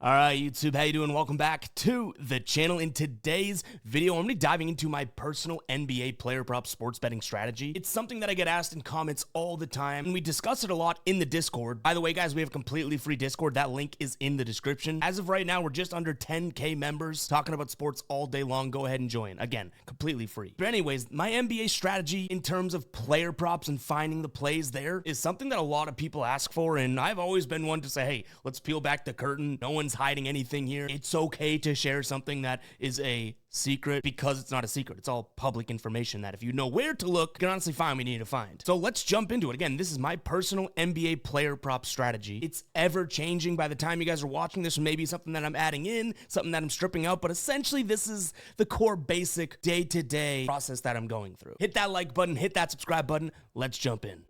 All right, YouTube, how you doing? Welcome back to the channel. In today's video, I'm going to be diving into my personal NBA player prop sports betting strategy. It's something that I get asked in comments all the time, and we discuss it a lot in the Discord. By the way, guys, we have a completely free Discord. That link is in the description. As of right now, we're just under 10K members talking about sports all day long. Go ahead and join. Again, completely free. But anyways, my NBA strategy in terms of player props and finding the plays there is something that a lot of people ask for, and I've always been one to say, hey, let's peel back the curtain. No one's hiding anything here. It's okay to share something that is a secret because it's not a secret. It's all public information that if you know where to look, you can honestly find what you need to find. So let's jump into it. Again, this is my personal NBA player prop strategy. It's ever changing by the time you guys are watching this, or maybe something that I'm adding in, something that I'm stripping out, but essentially this is the core basic day-to-day process that I'm going through. Hit that like button, hit that subscribe button. Let's jump in.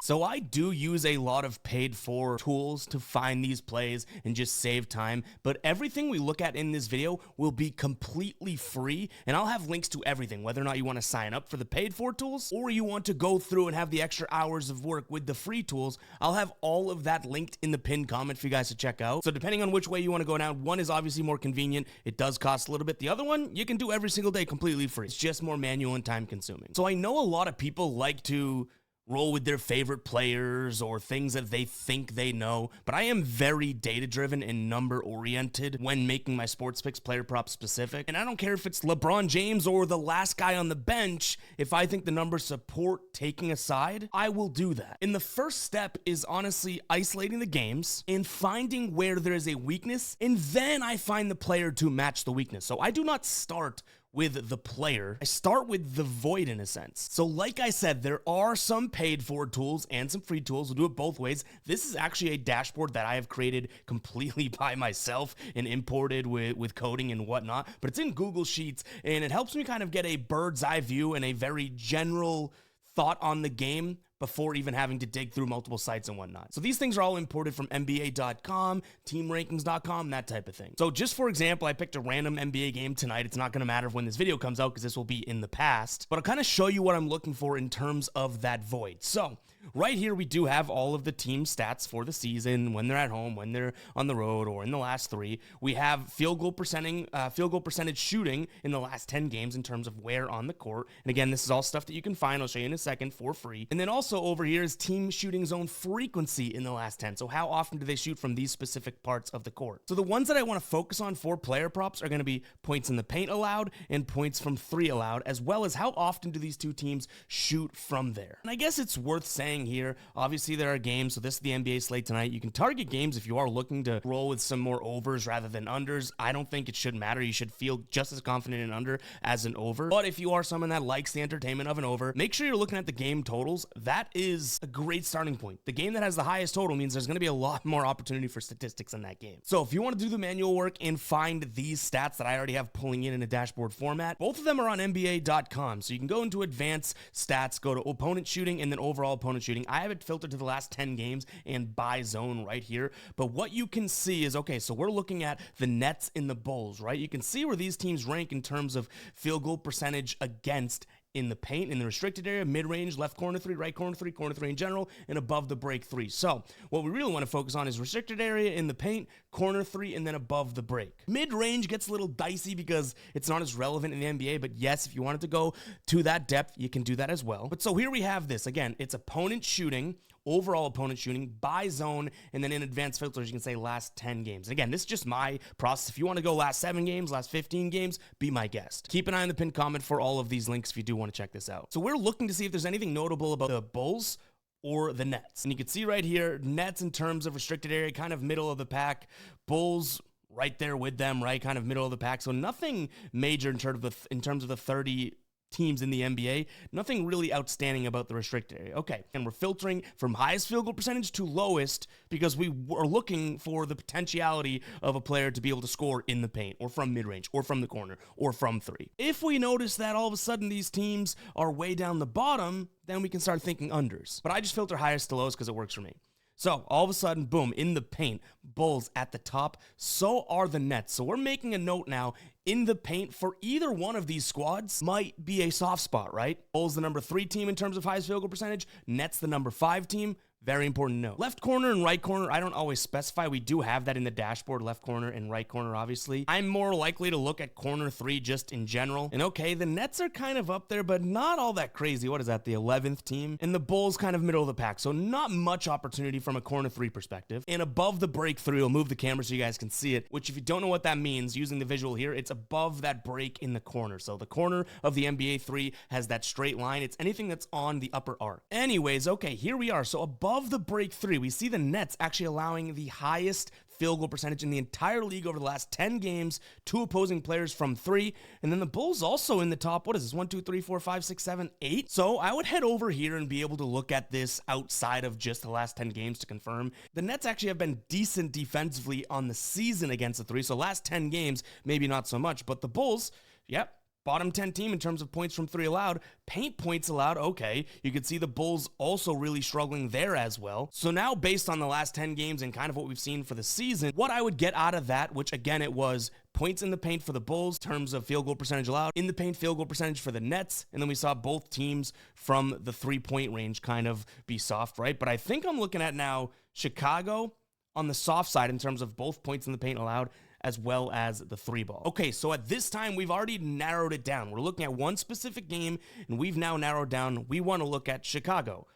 So I do use a lot of paid for tools to find these plays and just save time, but everything we look at in this video will be completely free, and I'll have links to everything, whether or not you want to sign up for the paid for tools or you want to go through and have the extra hours of work with the free tools. I'll have all of that linked in the pinned comment for you guys to check out. So depending on which way you want to go down, one is obviously more convenient. It does cost a little bit. The other one, you can do every single day completely free. It's just more manual and time consuming. So I know a lot of people like to roll with their favorite players or things that they think they know, but I am very data-driven and number-oriented when making my sports picks player prop specific, and I don't care if it's LeBron James or the last guy on the bench. If I think the numbers support taking a side, I will do that. And the first step is honestly isolating the games and finding where there is a weakness, and then I find the player to match the weakness. So I do not start with the player. I start with the void in a sense. So like I said, there are some paid for tools and some free tools. We'll do it both ways. This is actually a dashboard that I have created completely by myself and imported with coding and whatnot, but it's in Google Sheets, and it helps me kind of get a bird's eye view and a very general thought on the game before even having to dig through multiple sites and whatnot. So these things are all imported from NBA.com, teamrankings.com, that type of thing. So just for example, I picked a random NBA game tonight. It's not going to matter when this video comes out because this will be in the past, but I'll kind of show you what I'm looking for in terms of that void. So right here, we do have all of the team stats for the season, when they're at home, when they're on the road, or in the last three. We have field goal percentage shooting in the last 10 games in terms of where on the court. And again, this is all stuff that you can find. I'll show you in a second for free. And then also over here is team shooting zone frequency in the last 10. So how often do they shoot from these specific parts of the court? So the ones that I want to focus on for player props are going to be points in the paint allowed and points from three allowed, as well as how often do these two teams shoot from there. And I guess it's worth saying here, obviously there are games, so this is the NBA slate tonight. You can target games if you are looking to roll with some more overs rather than unders. I don't think it should matter. You should feel just as confident in under as an over. But if you are someone that likes the entertainment of an over, make sure you're looking at the game totals. That is a great starting point. The game that has the highest total means there's going to be a lot more opportunity for statistics in that game. So if you want to do the manual work and find these stats that I already have pulling in a dashboard format, both of them are on NBA.com. So you can go into advanced stats, go to opponent shooting, and then overall opponent shooting. I have it filtered to the last 10 games and by zone right here. But what you can see is, okay, so we're looking at the Nets and the Bulls, right? You can see where these teams rank in terms of field goal percentage against in the paint, in the restricted area, mid-range, left corner three, right corner three in general, and above the break three. So what we really want to focus on is restricted area in the paint, corner three, and then above the break. Mid-range gets a little dicey because it's not as relevant in the NBA, but yes, if you wanted to go to that depth, you can do that as well. But so here we have this. Again, it's opponent shooting, overall opponent shooting, by zone, and then in advanced filters, you can say last 10 games. And again, this is just my process. If you want to go last 7 games, last 15 games, be my guest. Keep an eye on the pinned comment for all of these links if you do want to check this out. So we're looking to see if there's anything notable about the Bulls or the Nets. And you can see right here, Nets in terms of restricted area, kind of middle of the pack. Bulls right there with them, right? Kind of middle of the pack. So nothing major in terms of the 30 teams in the NBA, nothing really outstanding about the restricted area. Okay, and we're filtering from highest field goal percentage to lowest because we are looking for the potentiality of a player to be able to score in the paint or from mid-range or from the corner or from three. If we notice that all of a sudden these teams are way down the bottom, then we can start thinking unders. But I just filter highest to lowest because it works for me. So all of a sudden, boom, in the paint, Bulls at the top, so are the Nets. So we're making a note now, in the paint for either one of these squads might be a soft spot, right? Bulls the number 3 team in terms of highest field goal percentage, Nets the number 5 team. Very important note. Left corner and right corner, I don't always specify. We do have that in the dashboard, left corner and right corner, obviously. I'm more likely to look at corner 3 just in general. And okay, the Nets are kind of up there, but not all that crazy. What is that, the 11th team? And the Bulls kind of middle of the pack, so not much opportunity from a corner 3 perspective. And above the break 3, I'll move the camera so you guys can see it, which if you don't know what that means, using the visual here, it's above that break in the corner. So the corner of the NBA 3 has that straight line. It's anything that's on the upper arc. Anyways, okay, here we are. So above the break 3, we see the Nets actually allowing the highest field goal percentage in the entire league over the last 10 games to opposing players from 3. And then the Bulls also in the top, what is this, 1, 2, 3, 4, 5, 6, 7, 8? So I would head over here and be able to look at this outside of just the last 10 games to confirm. The Nets actually have been decent defensively on the season against the 3. So last 10 games, maybe not so much, but the Bulls, yep. Bottom 10 team in terms of points from 3 allowed. Paint points allowed, okay. You could see the Bulls also really struggling there as well. So now based on the last 10 games and kind of what we've seen for the season, what I would get out of that, which again it was points in the paint for the Bulls in terms of field goal percentage allowed, in the paint field goal percentage for the Nets, and then we saw both teams from the 3-point range kind of be soft, right? But I think I'm looking at now Chicago on the soft side in terms of both points in the paint allowed, as well as the 3 ball. Okay, so at this time, we've already narrowed it down. We're looking at one specific game, and we've now narrowed down, we want to look at Chicago.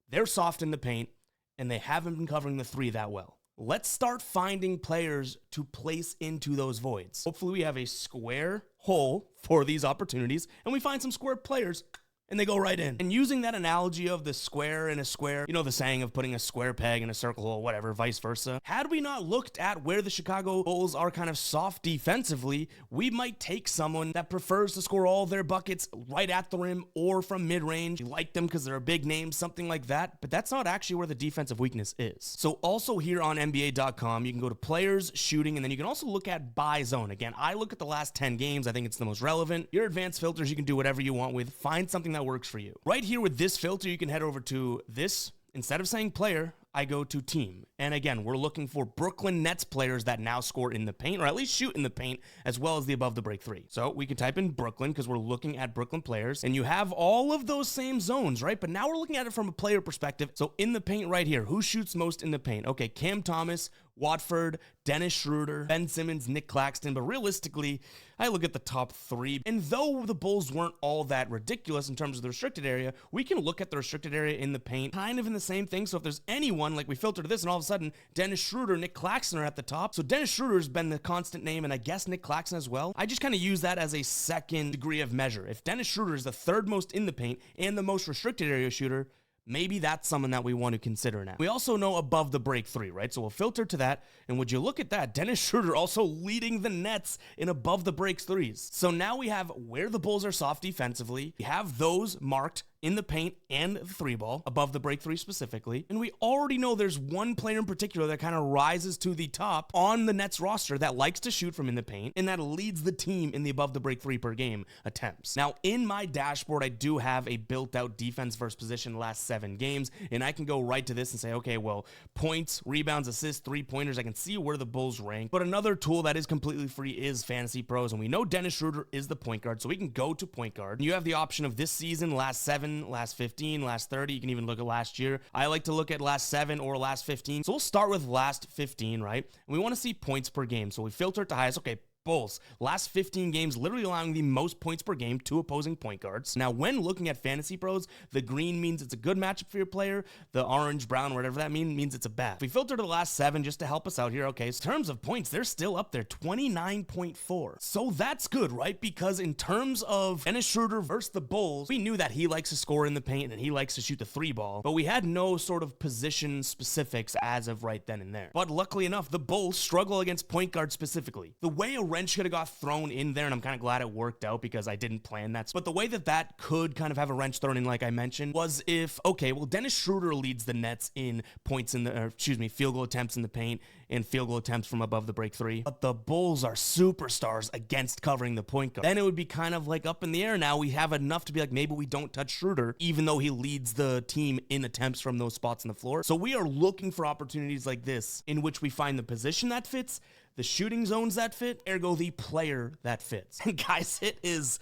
They're soft in the paint, and they haven't been covering the 3 that well. Let's start finding players to place into those voids. Hopefully we have a square hole for these opportunities, and we find some square players, and they go right in. And using that analogy of the square in a square, you know, the saying of putting a square peg in a circle hole, whatever, vice versa. Had we not looked at where the Chicago Bulls are kind of soft defensively, we might take someone that prefers to score all their buckets right at the rim or from mid-range. You like them because they're a big name, something like that, but that's not actually where the defensive weakness is. So also here on NBA.com, you can go to players, shooting, and then you can also look at by zone. Again, I look at the last 10 games. I think it's the most relevant. Your advanced filters, you can do whatever you want with. Find something that works for you. Right here with this filter, you can head over to this. Instead of saying player, I go to team. And again, we're looking for Brooklyn Nets players that now score in the paint, or at least shoot in the paint, as well as the above the break 3. So we can type in Brooklyn because we're looking at Brooklyn players, and you have all of those same zones, right? But now we're looking at it from a player perspective. So in the paint right here, who shoots most in the paint? Okay, Cam Thomas, Watford, Dennis Schroeder, Ben Simmons, Nick Claxton, but realistically, I look at the top 3, and though the Bulls weren't all that ridiculous in terms of the restricted area, we can look at the restricted area in the paint, kind of in the same thing. So if there's anyone, like we filtered this, and all of a sudden, Dennis Schroeder, Nick Claxton are at the top. So Dennis Schroeder's been the constant name, and I guess Nick Claxton as well. I just kind of use that as a second degree of measure. If Dennis Schroeder is the 3rd most in the paint and the most restricted area shooter, maybe that's someone that we want to consider now. We also know above the break 3, right? So we'll filter to that. And would you look at that? Dennis Schroeder also leading the Nets in above the breaks 3s. So now we have where the Bulls are soft defensively. We have those marked in the paint and the 3 ball, above the break 3 specifically. And we already know there's one player in particular that kind of rises to the top on the Nets roster that likes to shoot from in the paint, and that leads the team in the above the break 3 per game attempts. Now, in my dashboard, I do have a built out defense versus position last 7 games, and I can go right to this and say, okay, well, points, rebounds, assists, 3-pointers, I can see where the Bulls rank. But another tool that is completely free is Fantasy Pros, and we know Dennis Schroeder is the point guard, so we can go to point guard. And you have the option of this season, last 7, last 15, last 30. You can even look at last year. I like to look at last 7 or last 15. So we'll start with last 15, right? And we want to see points per game. So we filter it to highest. Okay, Bulls, last 15 games, literally allowing the most points per game to opposing point guards. Now, when looking at Fantasy Pros, the green means it's a good matchup for your player. The orange, brown, whatever that means it's a bad. If we filter to the last 7 just to help us out here, okay, so in terms of points, they're still up there, 29.4. So that's good, right? Because in terms of Dennis Schroeder versus the Bulls, we knew that he likes to score in the paint and he likes to shoot the 3 ball, but we had no sort of position specifics as of right then and there. But luckily enough, the Bulls struggle against point guard specifically. The way a wrench could have got thrown in there, and I'm kind of glad it worked out because I didn't plan that. But the way that could kind of have a wrench thrown in, like I mentioned, was if, okay, well, Dennis Schroeder leads the Nets in points in the, field goal attempts in the paint and field goal attempts from above the break 3. But the Bulls are superstars against covering the point guard. Then it would be kind of like up in the air now. We have enough to be like, maybe we don't touch Schroeder, even though he leads the team in attempts from those spots on the floor. So we are looking for opportunities like this in which we find the position that fits, the shooting zones that fit, ergo the player that fits. And guys, it is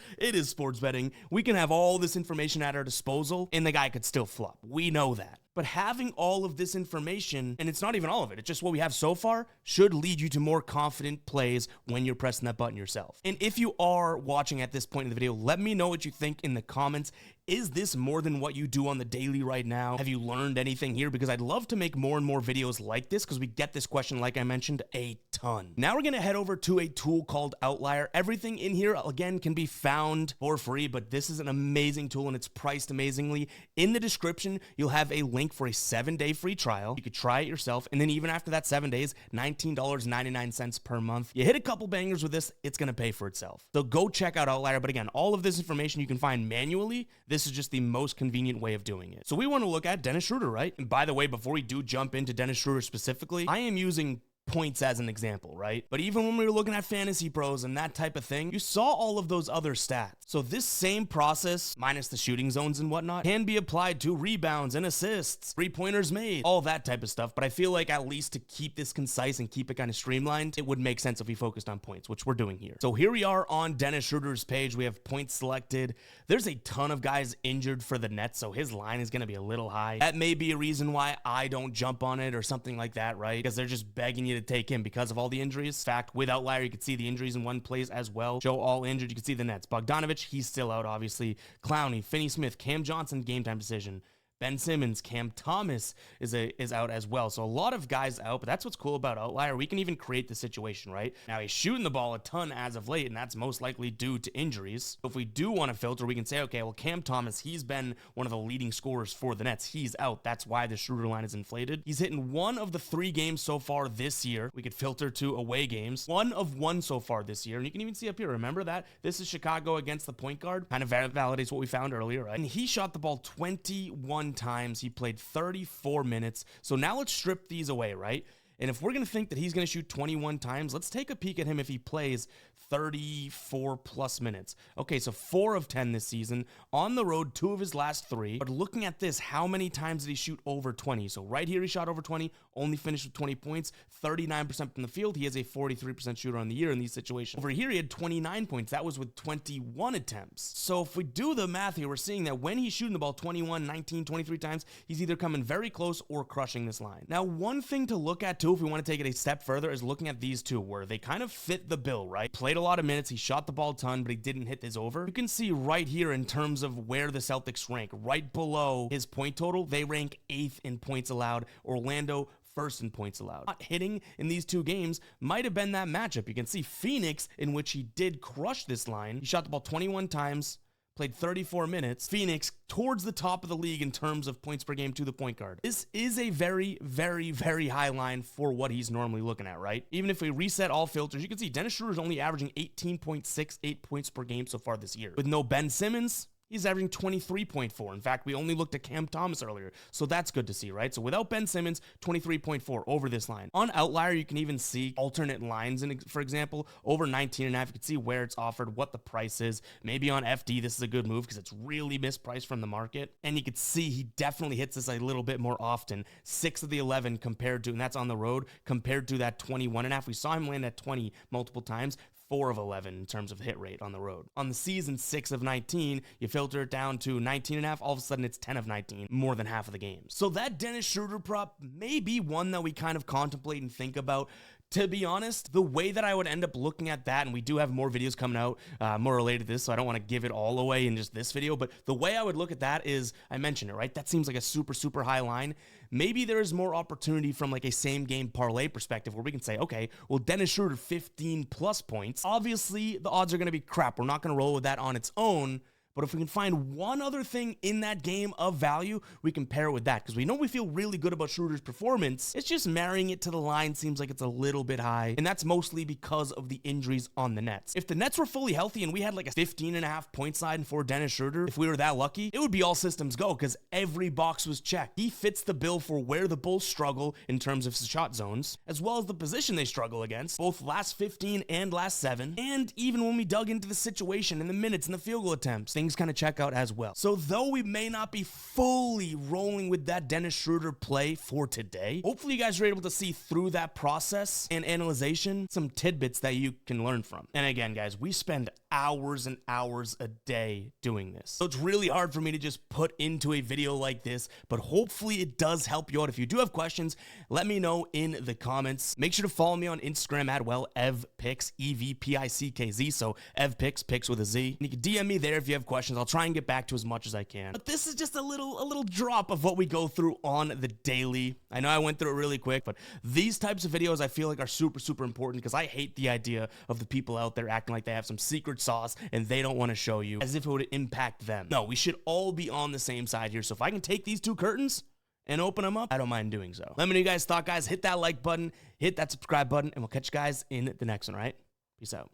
sports betting. We can have all this information at our disposal, and the guy could still flop. We know that. But having all of this information, and it's not even all of it, it's just what we have so far, should lead you to more confident plays when you're pressing that button yourself. And if you are watching at this point in the video, let me know what you think in the comments. Is this more than what you do on the daily right now? Have you learned anything here? Because I'd love to make more and more videos like this, because we get this question, like I mentioned, a ton. Now we're gonna head over to a tool called Outlier. Everything in here, again, can be found for free, but this is an amazing tool and it's priced amazingly. In the description, you'll have a link for a 7-day free trial. You could try it yourself, and then even after that 7 days, $19.99 per month. You hit a couple bangers with this, it's gonna pay for itself. So go check out Outlier, but again, all of this information you can find manually. This is just the most convenient way of doing it. So we want to look at Dennis Schroeder, right? And by the way, before we do jump into Dennis Schroeder specifically, I am using points as an example, right? But even when we were looking at Fantasy Pros and that type of thing, you saw all of those other stats. So this same process, minus the shooting zones and whatnot, can be applied to rebounds and assists, three-pointers made, all that type of stuff. But I feel like at least to keep this concise and keep it kind of streamlined, it would make sense if we focused on points, which we're doing here. So here we are on Dennis Schroeder's page. We have points selected. There's a ton of guys injured for the Nets, so his line is going to be a little high. That may be a reason why I don't jump on it or something like that, right? Because they're just begging you to take him because of all the injuries. In fact, with Outlier, you can see the injuries in one place as well. Show all injured. You can see the Nets. Bogdanovich, he's still out, obviously. Clowney, Finney-Smith, Cam Johnson, game time decision. Ben Simmons, Cam Thomas is out as well. So a lot of guys out, but that's what's cool about Outlier. We can even create the situation, right? Now he's shooting the ball a ton as of late, and that's most likely due to injuries. So if we do want to filter, we can say, okay, well, Cam Thomas, he's been one of the leading scorers for the Nets. He's out. That's why the Schroeder line is inflated. He's hitting 1 of the 3 games so far this year. We could filter to away games. 1 of 1 so far this year. And you can even see up here, remember that? This is Chicago against the point guard. Kind of validates what we found earlier, right? And he shot the ball 21 times. He played 34 minutes. So now let's strip these away, right? And if we're going to think that he's going to shoot 21 times, let's take a peek at him if he plays 34 plus minutes. Okay, so 4 of 10 this season. On the road, 2 of his last 3. But looking at this, how many times did he shoot over 20? So right here, he shot over 20, only finished with 20 points, 39% from the field. He is a 43% shooter on the year in these situations. Over here, he had 29 points. That was with 21 attempts. So if we do the math here, we're seeing that when he's shooting the ball 21, 19, 23 times, he's either coming very close or crushing this line. Now, one thing to look at too, if we want to take it a step further, is looking at these two where they kind of fit the bill, right? Played a lot of minutes, he shot the ball a ton, but he didn't hit this over. You can see right here in terms of where the Celtics rank, right below his point total, they rank 8th in points allowed. Orlando, 1st in points allowed. Not hitting in these 2 games might have been that matchup. You can see Phoenix, in which he did crush this line. He shot the ball 21 times, played 34 minutes. Phoenix towards the top of the league in terms of points per game to the point guard. This is a very, very, very high line for what he's normally looking at, right? Even if we reset all filters, you can see Dennis Schroeder is only averaging 18.68 points per game so far this year. With no Ben Simmons, he's averaging 23.4. In fact, we only looked at Cam Thomas earlier, so that's good to see, right? So without Ben Simmons, 23.4 over this line. On Outlier, you can even see alternate lines, and for example, over 19.5, you can see where it's offered, what the price is. Maybe on FD, this is a good move because it's really mispriced from the market. And you can see he definitely hits this a little bit more often. 6 of the 11 compared to, and that's on the road, compared to that 21.5. We saw him land at 20 multiple times. 4 of 11 in terms of hit rate on the road. On the season, 6 of 19, you filter it down to 19.5, all of a sudden it's 10 of 19, more than half of the games. So that Dennis Schroeder prop may be one that we kind of contemplate and think about. To be honest, the way that I would end up looking at that, and we do have more videos coming out more related to this, so I don't want to give it all away in just this video, but the way I would look at that is, I mentioned it, right? That seems like a super, super high line. Maybe there is more opportunity from like a same game parlay perspective where we can say, okay, well, Dennis Schroeder 15 plus points. Obviously, the odds are going to be crap. We're not going to roll with that on its own. But if we can find one other thing in that game of value, we can pair it with that. Because we know we feel really good about Schroeder's performance. It's just marrying it to the line seems like it's a little bit high. And that's mostly because of the injuries on the Nets. If the Nets were fully healthy and we had like a 15.5 point side for Dennis Schroeder, if we were that lucky, it would be all systems go because every box was checked. He fits the bill for where the Bulls struggle in terms of shot zones, as well as the position they struggle against, both last 15 and last 7. And even when we dug into the situation and the minutes and the field goal attempts, things things kind of check out as well. So though we may not be fully rolling with that Dennis Schroeder play for today, hopefully you guys are able to see through that process and analyzation some tidbits that you can learn from. And again, guys, we spend hours and hours a day doing this. So it's really hard for me to just put into a video like this, but hopefully it does help you out. If you do have questions, let me know in the comments. Make sure to follow me on Instagram at evpickz, EVPICKZ. So evpickz, picks with a Z. And you can DM me there if you have questions. I'll try and get back to as much as I can. But this is just a little drop of what we go through on the daily. I know I went through it really quick, but these types of videos I feel like are super important because I hate the idea of the people out there acting like they have some secret sauce and they don't want to show you as if it would impact them. No, we should all be on the same side here. So if I can take these two curtains and open them up, I don't mind doing so. Let me know what you guys thought, guys. Hit that like button, hit that subscribe button, and we'll catch you guys in the next one, all right? Peace out.